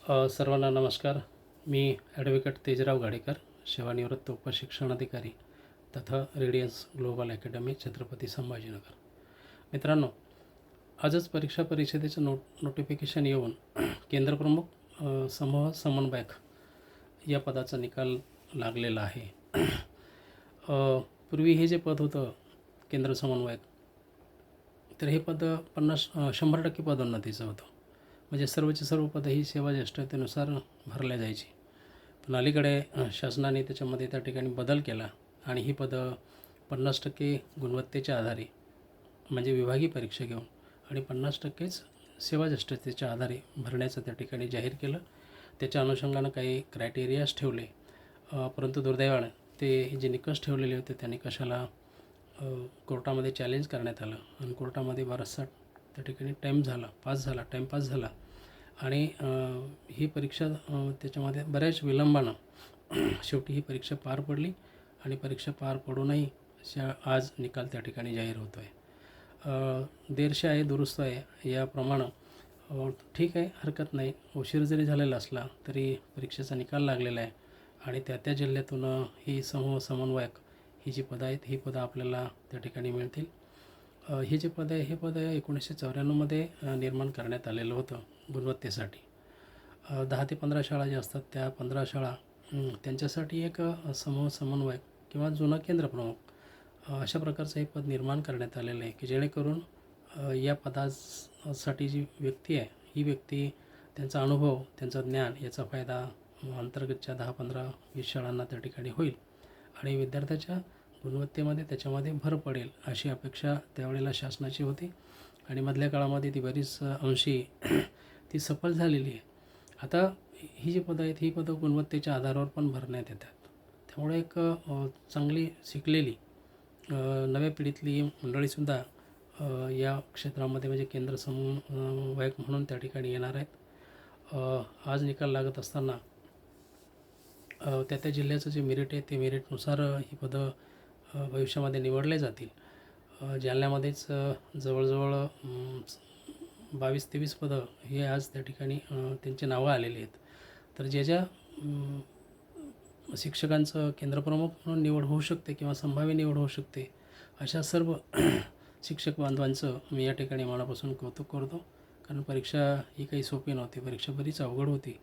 सर्वांना नमस्कार. मी ॲडव्होकेट तेजराव गाडेकर, सेवानिवृत्त उपशिक्षणाधिकारी तथा Radiance global academy, Chhatrapati Sambhajinagar. मित्रांनो, आजच परीक्षा परिषदेचं नोटिफिकेशन येऊन केंद्रप्रमुख समूह समन्वयक या पदाचा निकाल लागलेला आहे. पूर्वी हे जे पद होतं केंद्र समन्वयक, तर हे पद 100% पदोन्नतीचं होतं. म्हणजे सर्वची सर्व पदं ही सेवाज्येष्ठतेनुसार भरल्या जायची. पण अलीकडे शासनाने त्याच्यामध्ये त्या ठिकाणी बदल केला आणि ही पदं 50% गुणवत्तेच्या आधारे, म्हणजे विभागीय परीक्षा घेऊन, आणि 50%च सेवाज्येष्ठतेच्या आधारे भरण्याचं त्या ठिकाणी जाहीर केलं. त्याच्या अनुषंगानं काही क्रायटेरियाज ठेवले, परंतु दुर्दैवानं ते जे निकष ठेवलेले होते त्या निकषाला कोर्टामध्ये चॅलेंज करण्यात आलं आणि कोर्टामध्ये बराचसा त्या ठिकाणी टाईम पास झाला आणि ही परीक्षा त्याच्यामध्ये बऱ्याच विलंबानं शेवटी ही परीक्षा पार पडली आणि परीक्षा पार पडूनही आज निकाल त्या ठिकाणी जाहीर होतो आहे. देरशे आहे दुरुस्त आहे याप्रमाणे ठीक आहे, हरकत नाही. उशीर जरी झालेला असला तरी परीक्षेचा निकाल लागलेला आहे आणि त्या जिल्ह्यातून ही समूह समन्वयक ही जी पदं आहेत ही पदं आपल्याला त्या ठिकाणी मिळतील. हे जे पद आहे हे पद 1994मध्ये निर्माण करण्यात आलेलं होतं गुणवत्तेसाठी. 10 ते 15 शाळा ज्या असतात त्या 15 शाळा त्यांच्यासाठी एक समूह समन्वयक किंवा जुना केंद्रप्रमुख अशा प्रकारचं हे पद निर्माण करण्यात आलेलं आहे की जेणेकरून या पदासाठी जी व्यक्ती आहे ही व्यक्ती त्यांचा अनुभव, त्यांचं ज्ञान याचा फायदा अंतर्गतच्या 10, 15, 20 शाळांना त्या ठिकाणी होईल आणि विद्यार्थ्याच्या गुणवत्तेमध्ये त्याच्यामध्ये भर पडेल अशी अपेक्षा त्यावेळेला शासनाची होती आणि मधल्या काळामध्ये ती बरीच अंशी ती सफल झालेली आहे. आता ही जी पदं आहेत ही पदं गुणवत्तेच्या आधारावर पण भरण्यात येतात. त्यामुळे एक चांगली शिकलेली नव्या पिढीतली मंडळीसुद्धा या क्षेत्रामध्ये म्हणजे केंद्र समन्वयक म्हणून त्या ठिकाणी येणार आहेत. आज निकाल लागत असताना त्या जिल्ह्याचं जे मेरिट आहे ते मेरिटनुसार ही पदं भविष्यामध्ये निवडले जातील. जालन्यामध्येच जवळजवळ 22-23 पदं हे आज त्या ठिकाणी त्यांची नावं आलेली आहेत. तर ज्या शिक्षकांचं केंद्रप्रमुख म्हणून निवड होऊ शकते किंवा संभाव्य निवड होऊ शकते अशा सर्व शिक्षक बांधवांचं मी या ठिकाणी मनापासून कौतुक करतो. कारण परीक्षा ही काही सोपी नव्हती, परीक्षा बरीच अवघड होती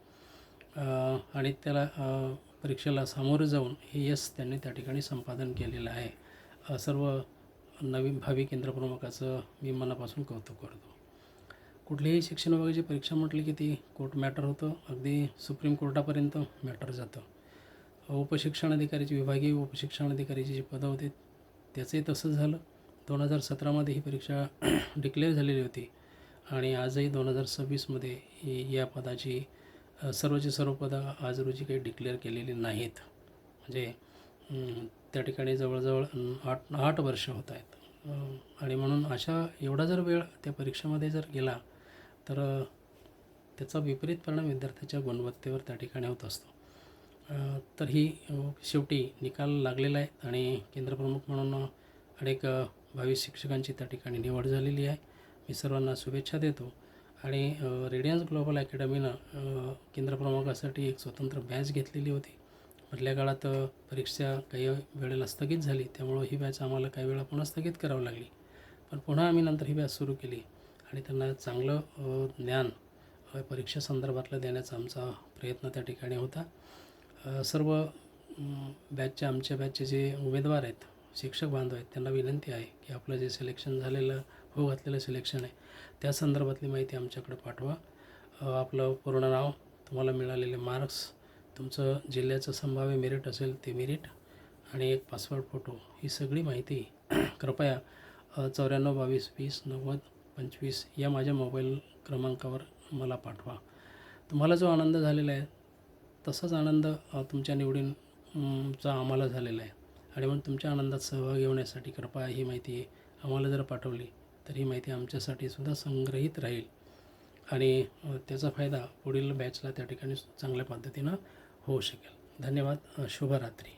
आणि त्याला परीक्षेला सामोरं जाऊन हे यश त्यांनी त्या ठिकाणी संपादन केलेलं आहे. सर्व नवीन भावी केंद्रप्रमुखाचं मी मनापासून कौतुक करतो. कुठलीही शिक्षण विभागाची परीक्षा म्हटली की ती कोर्ट मॅटर होतं, अगदी सुप्रीम कोर्टापर्यंत मॅटर जातं. उपशिक्षणाधिकारीची, विभागीय उपशिक्षणाधिकारीची जी पदं होती त्याचंही तसंच झालं. 2017मध्ये ही परीक्षा डिक्लेअर झालेली होती आणि आजही 2026मध्ये या पदाची सर्वची सर्व पदं आज रोजी काही डिक्लेअर केलेली नाहीत. म्हणजे त्या ठिकाणी जवळजवळ 8 वर्ष होत आहेत आणि म्हणून एवढा जर वेळ त्या परीक्षेमध्ये जर गेला तर त्याचा विपरीत परिणाम विद्यार्थ्याच्या गुणवत्तेवर त्या ठिकाणी होत असतो. तर ही शेवटी निकाल लागलेला आहे आणि केंद्रप्रमुख म्हणून अनेक भावी शिक्षकांची त्या ठिकाणी निवड झालेली आहे. मी सर्वांना शुभेच्छा देतो आणि रेडियन्स ग्लोबल अकॅडमीनं केंद्रप्रमुखासाठी एक स्वतंत्र बॅच घेतलेली होती. मधल्या काळात परीक्षा काही वेळेला स्थगित झाली, त्यामुळं ही बॅच आम्हाला काही वेळा पुन्हा स्थगित करावी लागली. पण पुन्हा आम्ही नंतर ही बॅच सुरू केली आणि त्यांना चांगलं ज्ञान परीक्षेसंदर्भातलं देण्याचा आमचा प्रयत्न त्या ठिकाणी होता. सर्व आमच्या बॅचचे जे उमेदवार आहेत, शिक्षक बांधव आहेत, त्यांना विनंती आहे की आपलं जे सिलेक्शन झालेलं घातलेलं सिलेक्शन आहे त्या संदर्भातली माहिती आमच्याकडे पाठवा. आपलं पूर्ण नाव, तुम्हाला मिळालेले मार्क्स, तुमचं जिल्ह्याचं संभाव्य मेरिट असेल ते मेरिट आणि एक पासपोर्ट फोटो, ही सगळी माहिती कृपया 94 22 20 90 25 या माझ्या मोबाईल क्रमांकावर मला पाठवा. तुम्हाला जो आनंद झालेला आहे तसाच आनंद तुमच्या निवडींचा आम्हाला झालेला आहे आणि म्हणून तुमच्या आनंदात सहभागी होण्यासाठी कृपया ही माहिती आम्हाला जर पाठवली तर ही माहिती आमच्यासाठी सुद्धा संग्रहित राहील आणि त्याचा फायदा पुढील बॅचला त्या ठिकाणी चांगल्या पद्धतीनं होऊ शकेल. धन्यवाद. शुभरात्री.